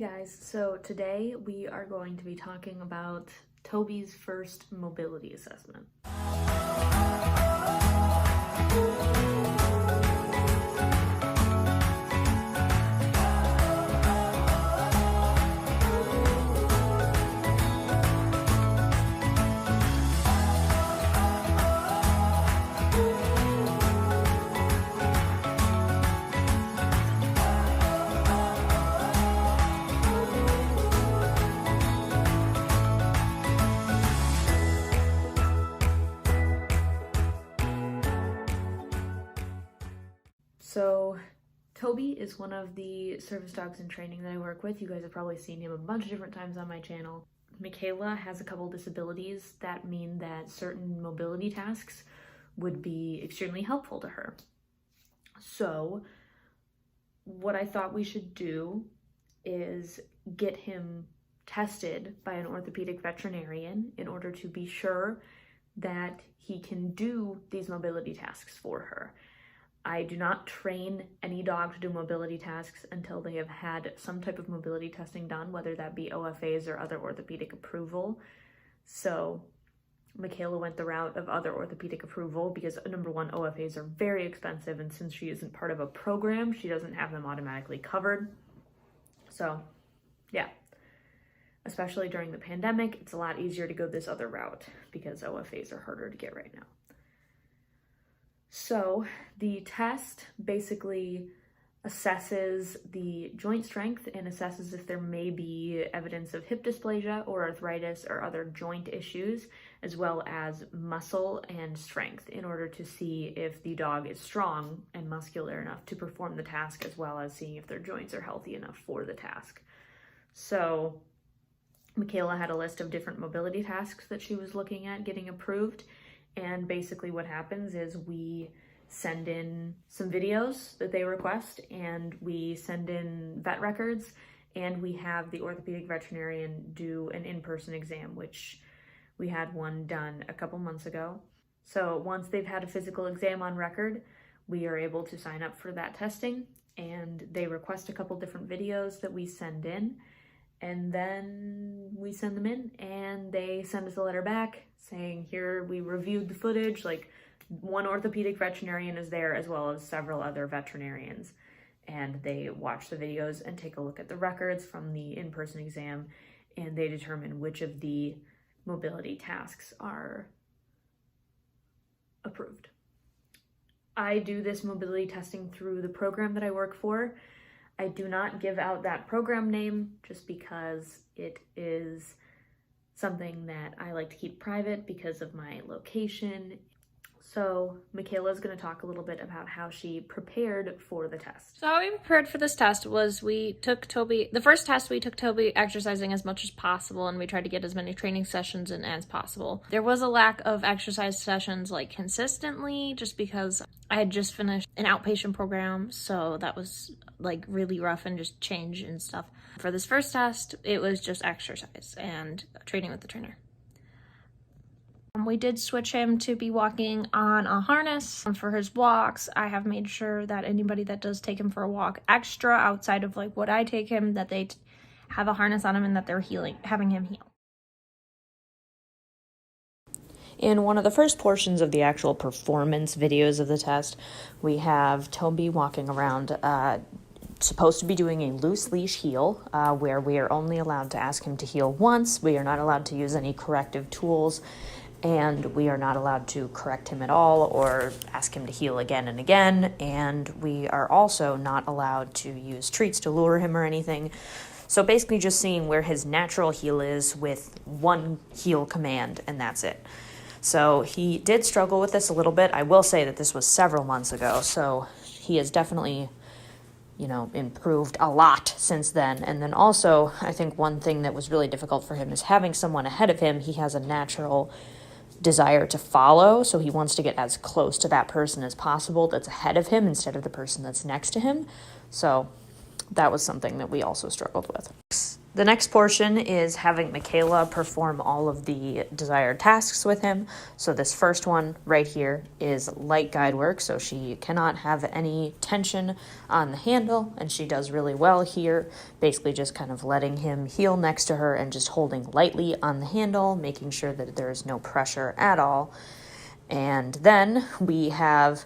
guys, so today we are going to be talking about Toby's first mobility assessment. So Toby is one of the service dogs in training that I work with. You guys have probably seen him a bunch of different times on my channel. Michaela has a couple disabilities that mean that certain mobility tasks would be extremely helpful to her. So what I thought we should do is get him tested by an orthopedic veterinarian in order to be sure that he can do these mobility tasks for her. I do not train any dog to do mobility tasks until they have had some type of mobility testing done, whether that be OFAs or other orthopedic approval. So Michaela went the route of other orthopedic approval because, number one, OFAs are very expensive, and since she isn't part of a program, she doesn't have them automatically covered. So yeah, especially during the pandemic, it's a lot easier to go this other route because OFAs are harder to get right now. So the test basically assesses the joint strength and assesses if there may be evidence of hip dysplasia or arthritis or other joint issues, as well as muscle and strength, in order to see if the dog is strong and muscular enough to perform the task, as well as seeing if their joints are healthy enough for the task. So Michaela had a list of different mobility tasks that she was looking at getting approved. And basically what happens is we send in some videos that they request, and we send in vet records, and we have the orthopedic veterinarian do an in-person exam, which we had one done a couple months ago. So once they've had a physical exam on record, we are able to sign up for that testing, and they request a couple different videos that we send in. And then we send them in and they send us a letter back saying, here, we reviewed the footage. Like, one orthopedic veterinarian is there as well as several other veterinarians. And they watch the videos and take a look at the records from the in-person exam, and they determine which of the mobility tasks are approved. I do this mobility testing through the program that I work for. I do not give out that program name just because it is something that I like to keep private because of my location. So Michaela's going to talk a little bit about how she prepared for the test. So how we prepared for this test was the first test we took Toby exercising as much as possible, and we tried to get as many training sessions in as possible. There was a lack of exercise sessions like consistently, just because I had just finished an outpatient program, so that was like really rough and just change and stuff. For this first test, it was just exercise and training with the trainer. We did switch him to be walking on a harness for his walks. I have made sure that anybody that does take him for a walk extra outside of like what I take him, that they have a harness on him and that they're having him heal. In one of the first portions of the actual performance videos of the test, we have Toby walking around, supposed to be doing a loose leash heel, where we are only allowed to ask him to heel once. We are not allowed to use any corrective tools, and we are not allowed to correct him at all or ask him to heel again and again. And we are also not allowed to use treats to lure him or anything. So basically just seeing where his natural heel is with one heel command, and that's it. So he did struggle with this a little bit. I will say that this was several months ago, so he has definitely, improved a lot since then. And then also, I think one thing that was really difficult for him is having someone ahead of him. He has a natural desire to follow, so he wants to get as close to that person as possible that's ahead of him instead of the person that's next to him. So that was something that we also struggled with. The next portion is having Michaela perform all of the desired tasks with him. So this first one right here is light guide work, so she cannot have any tension on the handle, and she does really well here, basically just kind of letting him heel next to her and just holding lightly on the handle, making sure that there is no pressure at all. And then we have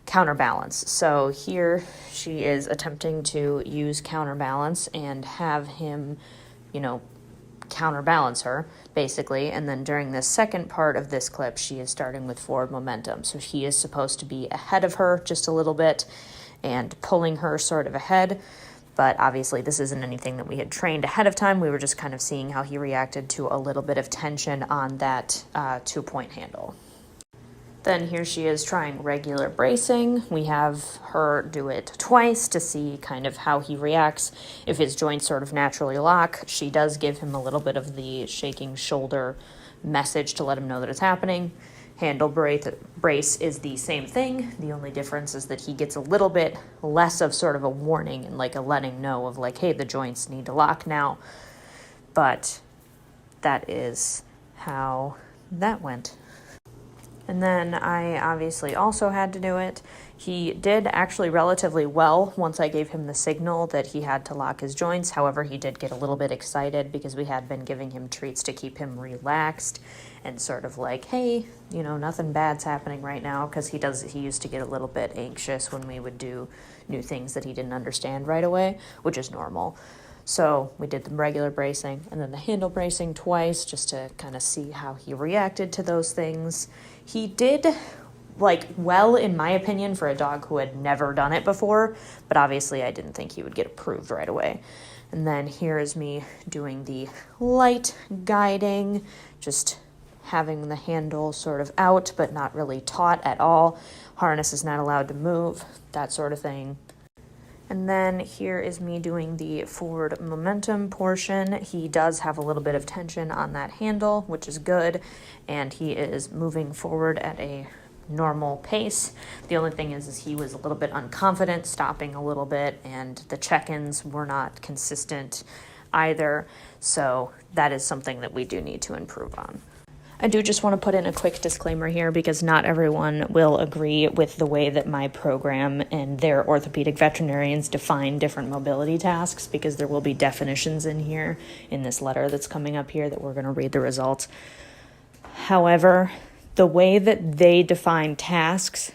counterbalance. So here she is attempting to use counterbalance and have him, counterbalance her, basically. And then during the second part of this clip, she is starting with forward momentum. So he is supposed to be ahead of her just a little bit and pulling her sort of ahead. But obviously this isn't anything that we had trained ahead of time. We were just kind of seeing how he reacted to a little bit of tension on that 2-point handle. Then here she is trying regular bracing. We have her do it twice to see kind of how he reacts. If his joints sort of naturally lock, she does give him a little bit of the shaking shoulder message to let him know that it's happening. Handle brace is the same thing. The only difference is that he gets a little bit less of sort of a warning and like a letting know of like, hey, the joints need to lock now. But that is how that went. And then I obviously also had to do it. He did actually relatively well once I gave him the signal that he had to lock his joints. However, he did get a little bit excited because we had been giving him treats to keep him relaxed and sort of like, hey, nothing bad's happening right now, because he used to get a little bit anxious when we would do new things that he didn't understand right away, which is normal. So we did the regular bracing and then the handle bracing twice just to kind of see how he reacted to those things. He did well, in my opinion, for a dog who had never done it before, but obviously I didn't think he would get approved right away. And then here is me doing the light guiding, just having the handle sort of out, but not really taut at all. Harness is not allowed to move, that sort of thing. And then here is me doing the forward momentum portion. He does have a little bit of tension on that handle, which is good, and he is moving forward at a normal pace. The only thing is he was a little bit unconfident, stopping a little bit, and the check-ins were not consistent either, so that is something that we do need to improve on. I do just want to put in a quick disclaimer here because not everyone will agree with the way that my program and their orthopedic veterinarians define different mobility tasks, because there will be definitions in here in this letter that's coming up here that we're going to read the results. However, the way that they define tasks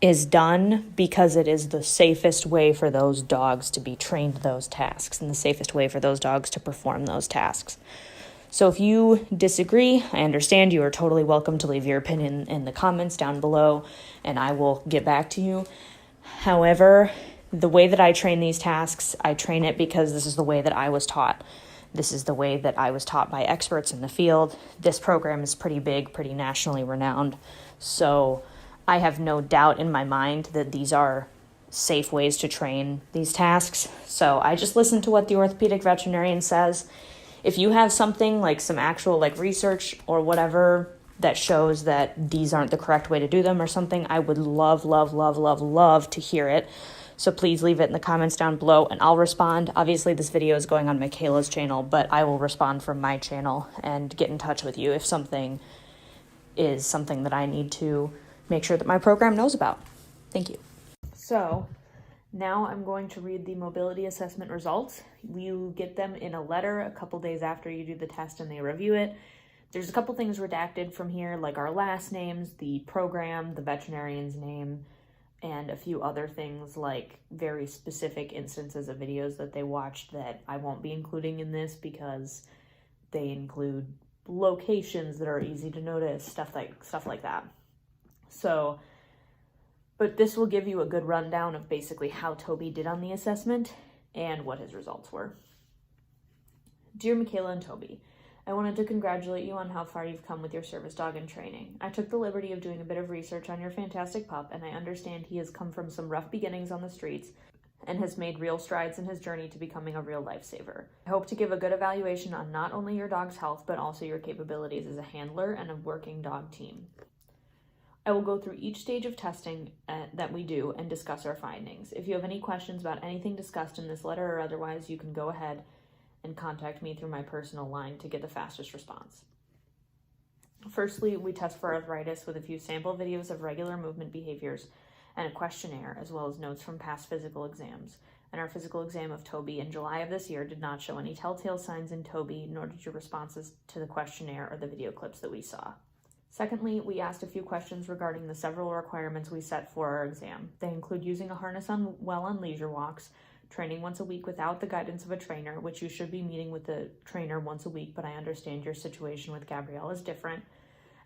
is done because it is the safest way for those dogs to be trained those tasks and the safest way for those dogs to perform those tasks. So if you disagree, I understand. You are totally welcome to leave your opinion in the comments down below, and I will get back to you. However, the way that I train these tasks, I train it because this is the way that I was taught. This is the way that I was taught by experts in the field. This program is pretty big, pretty nationally renowned. So I have no doubt in my mind that these are safe ways to train these tasks. So I just listen to what the orthopedic veterinarian says. If you have something like some actual research or whatever that shows that these aren't the correct way to do them or something, I would love, love, love, love, love to hear it. So please leave it in the comments down below and I'll respond. Obviously this video is going on Michaela's channel, but I will respond from my channel and get in touch with you if something is something that I need to make sure that my program knows about. Thank you. So now I'm going to read the mobility assessment results. You get them in a letter a couple days after you do the test and they review it. There's a couple things redacted from here, like our last names, the program, the veterinarian's name, and a few other things like very specific instances of videos that they watched that I won't be including in this because they include locations that are easy to notice, stuff like that. So, but this will give you a good rundown of basically how Toby did on the assessment and what his results were. Dear Michaela and Toby, I wanted to congratulate you on how far you've come with your service dog and training. I took the liberty of doing a bit of research on your fantastic pup, and I understand he has come from some rough beginnings on the streets and has made real strides in his journey to becoming a real lifesaver. I hope to give a good evaluation on not only your dog's health, but also your capabilities as a handler and a working dog team. I will go through each stage of testing that we do and discuss our findings. If you have any questions about anything discussed in this letter or otherwise, you can go ahead and contact me through my personal line to get the fastest response. Firstly, we test for arthritis with a few sample videos of regular movement behaviors and a questionnaire, as well as notes from past physical exams. And our physical exam of Toby in July of this year did not show any telltale signs in Toby, nor did your responses to the questionnaire or the video clips that we saw. Secondly, we asked a few questions regarding the several requirements we set for our exam. They include using a harness on leisure walks, training once a week without the guidance of a trainer, which you should be meeting with the trainer once a week, but I understand your situation with Gabrielle is different,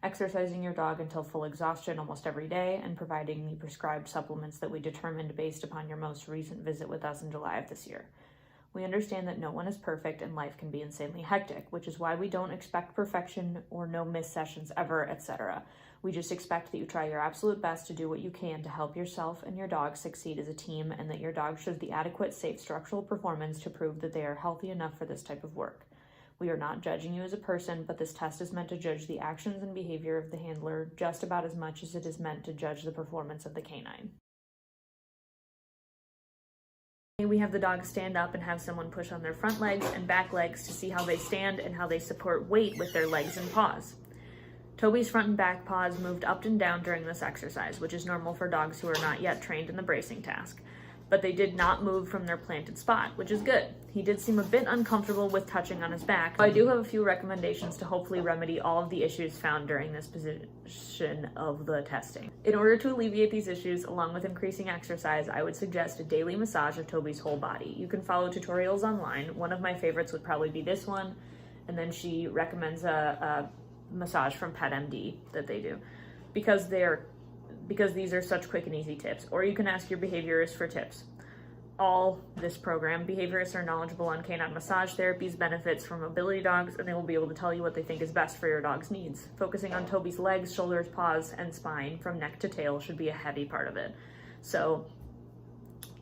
exercising your dog until full exhaustion almost every day, and providing the prescribed supplements that we determined based upon your most recent visit with us in July of this year. We understand that no one is perfect and life can be insanely hectic, which is why we don't expect perfection or no missed sessions ever, etc. We just expect that you try your absolute best to do what you can to help yourself and your dog succeed as a team, and that your dog shows the adequate, safe structural performance to prove that they are healthy enough for this type of work. We are not judging you as a person, but this test is meant to judge the actions and behavior of the handler just about as much as it is meant to judge the performance of the canine. We have the dog stand up and have someone push on their front legs and back legs to see how they stand and how they support weight with their legs and paws. Toby's front and back paws moved up and down during this exercise, which is normal for dogs who are not yet trained in the bracing task. But they did not move from their planted spot, which is good. He did seem a bit uncomfortable with touching on his back, so I do have a few recommendations to hopefully remedy all of the issues found during this position of the testing. In order to alleviate these issues, along with increasing exercise, I would suggest a daily massage of Toby's whole body. You can follow tutorials online. One of my favorites would probably be this one, and then she recommends a massage from PetMD that they do, because these are such quick and easy tips. Or you can ask your behaviorist for tips. This program, behaviorists are knowledgeable on canine massage therapies, benefits for mobility dogs, and they will be able to tell you what they think is best for your dog's needs. Focusing on Toby's legs, shoulders, paws, and spine from neck to tail should be a heavy part of it. So,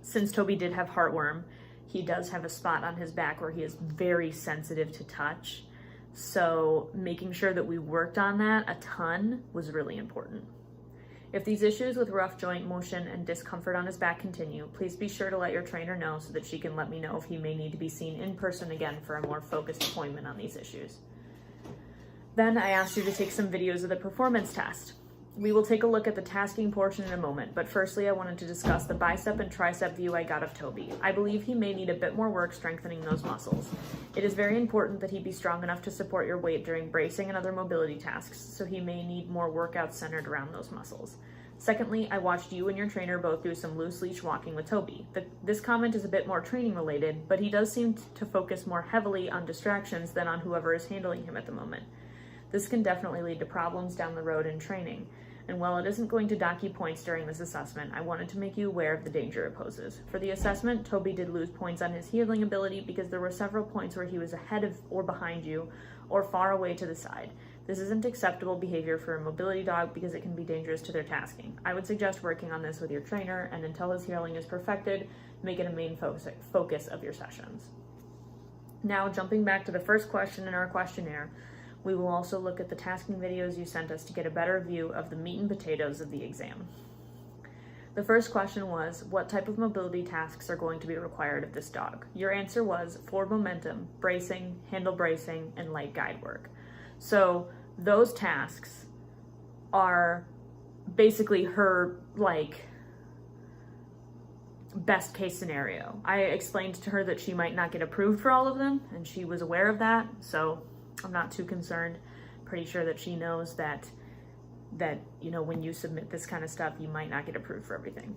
since Toby did have heartworm, he does have a spot on his back where he is very sensitive to touch. So, making sure that we worked on that a ton was really important. If these issues with rough joint motion and discomfort on his back continue, please be sure to let your trainer know so that she can let me know if he may need to be seen in person again for a more focused appointment on these issues. Then I asked you to take some videos of the performance test. We will take a look at the tasking portion in a moment, but firstly I wanted to discuss the bicep and tricep view I got of Toby. I believe he may need a bit more work strengthening those muscles. It is very important that he be strong enough to support your weight during bracing and other mobility tasks, so he may need more workouts centered around those muscles. Secondly, I watched you and your trainer both do some loose leash walking with Toby. This comment is a bit more training related, but he does seem to focus more heavily on distractions than on whoever is handling him at the moment. This can definitely lead to problems down the road in training. And while it isn't going to dock you points during this assessment, I wanted to make you aware of the danger it poses. For the assessment, Toby did lose points on his heeling ability because there were several points where he was ahead of or behind you or far away to the side. This isn't acceptable behavior for a mobility dog because it can be dangerous to their tasking. I would suggest working on this with your trainer, and until his heeling is perfected, make it a main focus of your sessions. Now, jumping back to the first question in our questionnaire, we will also look at the tasking videos you sent us to get a better view of the meat and potatoes of the exam. The first question was, what type of mobility tasks are going to be required of this dog? Your answer was forward momentum, bracing, handle bracing, and light guide work. So those tasks are basically her, best case scenario. I explained to her that she might not get approved for all of them, and she was aware of that, so I'm not too concerned. Pretty sure that she knows that when you submit this kind of stuff, you might not get approved for everything.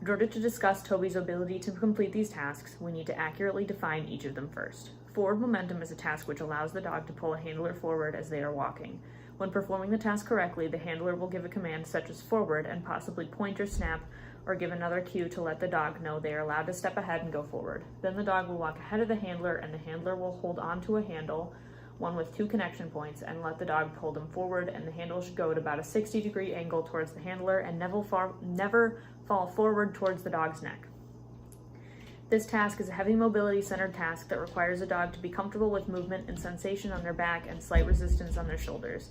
In order to discuss Toby's ability to complete these tasks, we need to accurately define each of them first. Forward momentum is a task which allows the dog to pull a handler forward as they are walking. When performing the task correctly, the handler will give a command such as forward and possibly point or snap, or give another cue to let the dog know they are allowed to step ahead and go forward. Then the dog will walk ahead of the handler, and the handler will hold onto a handle, one with 2 connection points, and let the dog pull them forward, and the handle should go at about a 60-degree angle towards the handler and never fall forward towards the dog's neck. This task is a heavy mobility-centered task that requires a dog to be comfortable with movement and sensation on their back and slight resistance on their shoulders.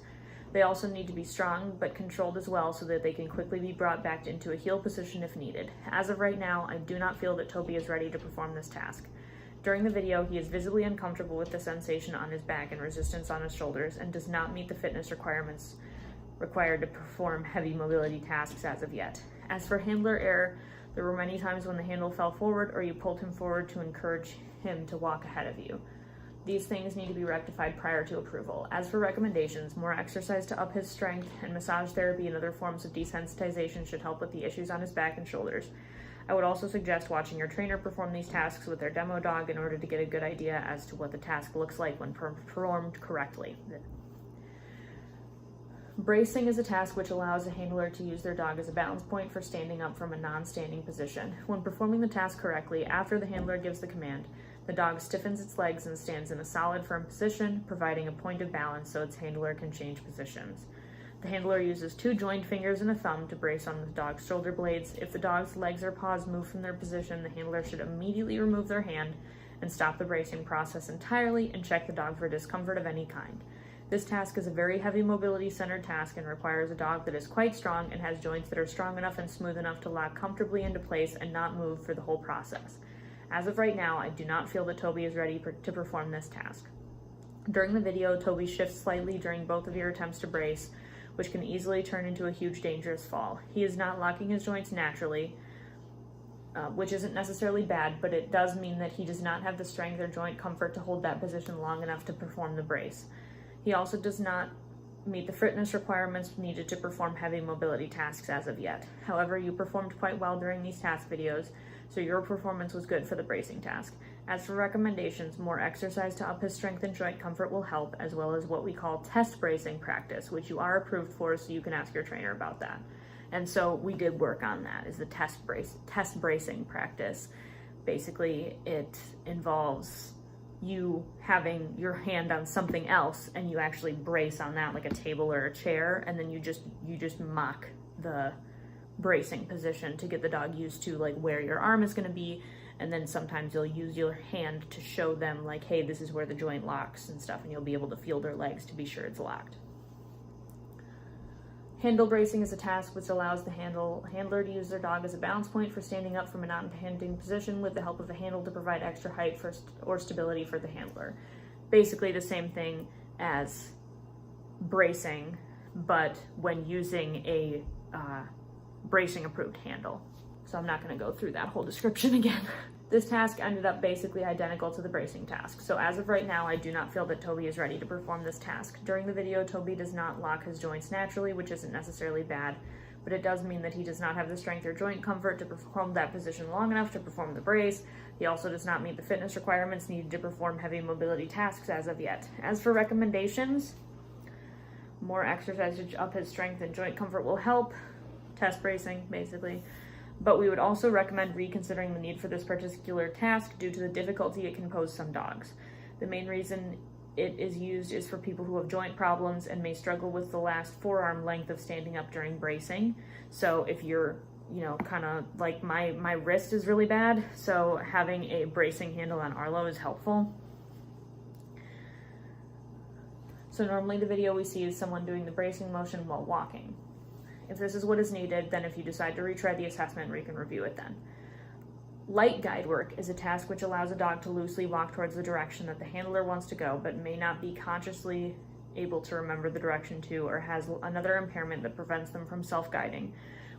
They also need to be strong but controlled as well so that they can quickly be brought back into a heel position if needed. As of right now, I do not feel that Toby is ready to perform this task. During the video, he is visibly uncomfortable with the sensation on his back and resistance on his shoulders and does not meet the fitness requirements required to perform heavy mobility tasks as of yet. As for handler error, there were many times when the handle fell forward or you pulled him forward to encourage him to walk ahead of you. These things need to be rectified prior to approval. As for recommendations, more exercise to up his strength and massage therapy and other forms of desensitization should help with the issues on his back and shoulders. I would also suggest watching your trainer perform these tasks with their demo dog in order to get a good idea as to what the task looks like when performed correctly. Bracing is a task which allows a handler to use their dog as a balance point for standing up from a non-standing position. When performing the task correctly, after the handler gives the command, the dog stiffens its legs and stands in a solid, firm position, providing a point of balance so its handler can change positions. The handler uses 2 joined fingers and a thumb to brace on the dog's shoulder blades. If the dog's legs or paws move from their position, the handler should immediately remove their hand and stop the bracing process entirely and check the dog for discomfort of any kind. This task is a very heavy mobility-centered task and requires a dog that is quite strong and has joints that are strong enough and smooth enough to lock comfortably into place and not move for the whole process. As of right now, I do not feel that Toby is ready to perform this task. During the video, Toby shifts slightly during both of your attempts to brace, which can easily turn into a huge dangerous fall. He is not locking his joints naturally, which isn't necessarily bad, but it does mean that he does not have the strength or joint comfort to hold that position long enough to perform the brace. He also does not meet the fitness requirements needed to perform heavy mobility tasks as of yet. However, you performed quite well during these task videos, so your performance was good for the bracing task. As for recommendations, more exercise to up his strength and joint comfort will help, as well as what we call test bracing practice, which you are approved for, so you can ask your trainer about that. And so we did work on that, is the test bracing practice. Basically, it involves you having your hand on something else and you actually brace on that, like a table or a chair, and then you just mock the bracing position to get the dog used to like where your arm is going to be, and then sometimes you'll use your hand to show them like, hey, this is where the joint locks and stuff, and you'll be able to feel their legs to be sure it's locked. Handle bracing is a task which allows the handler to use their dog as a balance point for standing up from a non-standing position with the help of the handle to provide extra height or stability for the handler. Basically the same thing as bracing, but when using a bracing approved handle. So I'm not going to go through that whole description again. This task ended up basically identical to the bracing task. So as of right now, I do not feel that Toby is ready to perform this task. During the video, Toby does not lock his joints naturally, which isn't necessarily bad, but it does mean that he does not have the strength or joint comfort to perform that position long enough to perform the brace. He also does not meet the fitness requirements needed to perform heavy mobility tasks as of yet. As for recommendations, more exercise to up his strength and joint comfort will help. Test bracing, basically. But we would also recommend reconsidering the need for this particular task due to the difficulty it can pose some dogs. The main reason it is used is for people who have joint problems and may struggle with the last forearm length of standing up during bracing. So if you're, kind of like my wrist is really bad, so having a bracing handle on Arlo is helpful. So normally the video we see is someone doing the bracing motion while walking. If this is what is needed, then if you decide to retry the assessment, we can review it then. Light guide work is a task which allows a dog to loosely walk towards the direction that the handler wants to go, but may not be consciously able to remember the direction to, or has another impairment that prevents them from self-guiding.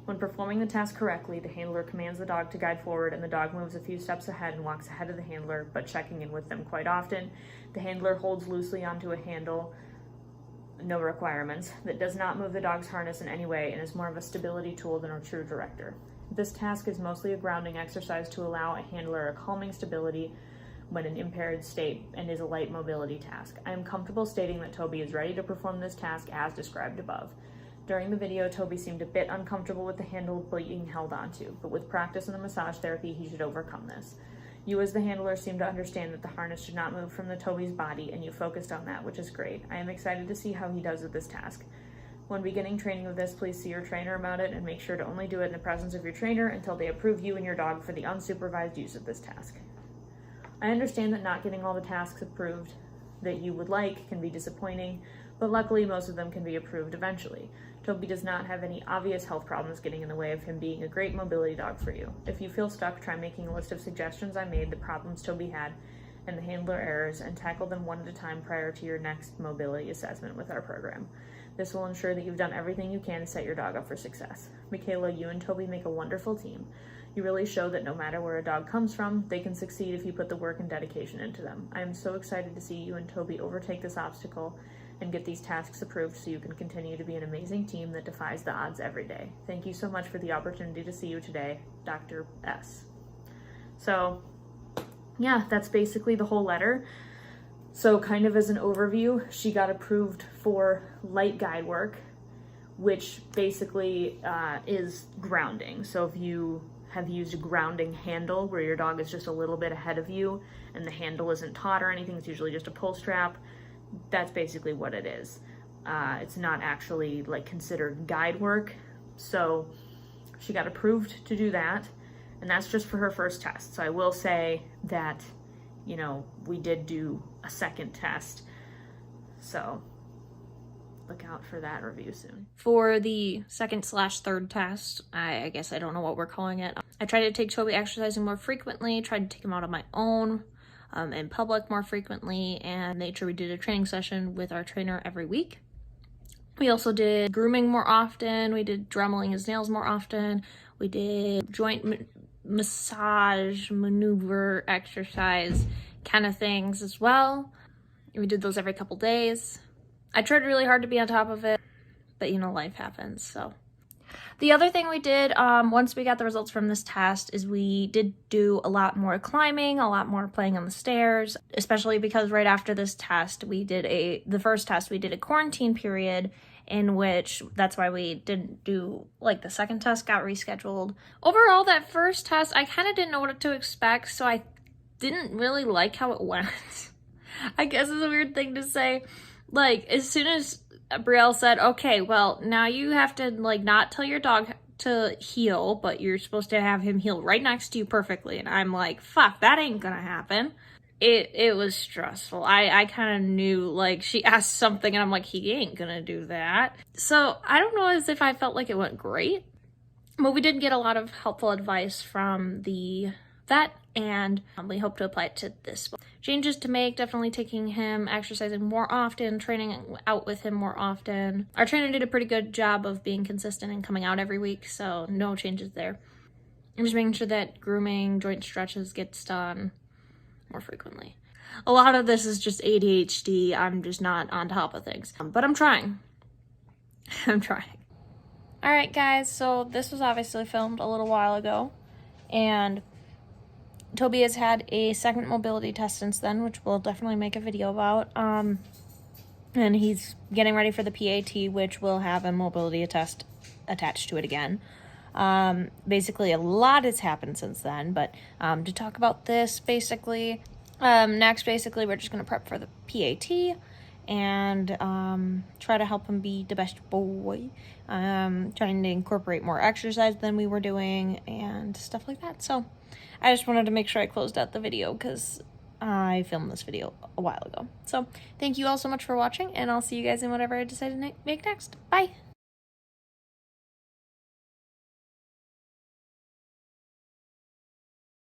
When performing the task correctly, the handler commands the dog to guide forward, and the dog moves a few steps ahead and walks ahead of the handler, but checking in with them quite often. The handler holds loosely onto a handle, no requirements, that does not move the dog's harness in any way and is more of a stability tool than a true director. This task is mostly a grounding exercise to allow a handler a calming stability when in impaired state and is a light mobility task. I am comfortable stating that Toby is ready to perform this task as described above. During the video, Toby seemed a bit uncomfortable with the handle being held onto, but with practice and the massage therapy, he should overcome this. You as the handler seem to understand that the harness should not move from the Toby's body, and you focused on that, which is great. I am excited to see how he does with this task. When beginning training with this, please see your trainer about it and make sure to only do it in the presence of your trainer until they approve you and your dog for the unsupervised use of this task. I understand that not getting all the tasks approved that you would like can be disappointing, but luckily most of them can be approved eventually. Toby does not have any obvious health problems getting in the way of him being a great mobility dog for you. If you feel stuck, try making a list of suggestions I made, the problems Toby had, and the handler errors and tackle them one at a time prior to your next mobility assessment with our program. This will ensure that you've done everything you can to set your dog up for success. Michaela, you and Toby make a wonderful team. You really show that no matter where a dog comes from, they can succeed if you put the work and dedication into them. I am so excited to see you and Toby overtake this obstacle and get these tasks approved so you can continue to be an amazing team that defies the odds every day. Thank you so much for the opportunity to see you today, Dr. S. So, yeah, that's basically the whole letter. So kind of as an overview, she got approved for light guide work, which basically is grounding. So if you have used a grounding handle where your dog is just a little bit ahead of you and the handle isn't taut or anything, it's usually just a pull strap, that's basically what it is. It's not actually like considered guide work. So she got approved to do that, and that's just for her first test. So I will say that, you know, we did do a second test, so look out for that review soon. For the second/third test, I guess I don't know what we're calling it. I tried to take Toby exercising more frequently, tried to take him out on my own in public more frequently, and made sure we did a training session with our trainer every week. We also did grooming more often. We did dremeling his nails more often. We did joint massage, maneuver, exercise kind of things as well. We did those every couple days. I tried really hard to be on top of it, but you know, life happens, so. The other thing we did once we got the results from this test is we did do a lot more climbing, a lot more playing on the stairs, especially because right after this test, the first test, we did a quarantine period in which that's why we didn't do, like, the second test got rescheduled. Overall, that first test, I kind of didn't know what to expect, so I didn't really like how it went. I guess it's a weird thing to say. Like, as soon as Brielle said, okay, well, now you have to, like, not tell your dog to heel, but you're supposed to have him heel right next to you perfectly. And I'm like, fuck, that ain't gonna happen. It was stressful. I kind of knew, like, she asked something and I'm like, he ain't gonna do that. So I don't know as if I felt like it went great, but we did get a lot of helpful advice from the vet, and we hope to apply it to this one. Changes to make, definitely taking him exercising more often, training out with him more often. Our trainer did a pretty good job of being consistent and coming out every week, so no changes there. I'm just making sure that grooming, joint stretches gets done more frequently. A lot of this is just ADHD. I'm just not on top of things, but I'm trying. I'm trying. All right, guys, so this was obviously filmed a little while ago, and Toby has had a second mobility test since then, which we'll definitely make a video about. And he's getting ready for the PAT, which will have a mobility test attached to it again. Basically, a lot has happened since then, but to talk about this, basically, next, basically, we're just going to prep for the PAT and try to help him be the best boy. Trying to incorporate more exercise than we were doing and stuff like that. So I just wanted to make sure I closed out the video because I filmed this video a while ago. So thank you all so much for watching, and I'll see you guys in whatever I decide to make next. Bye!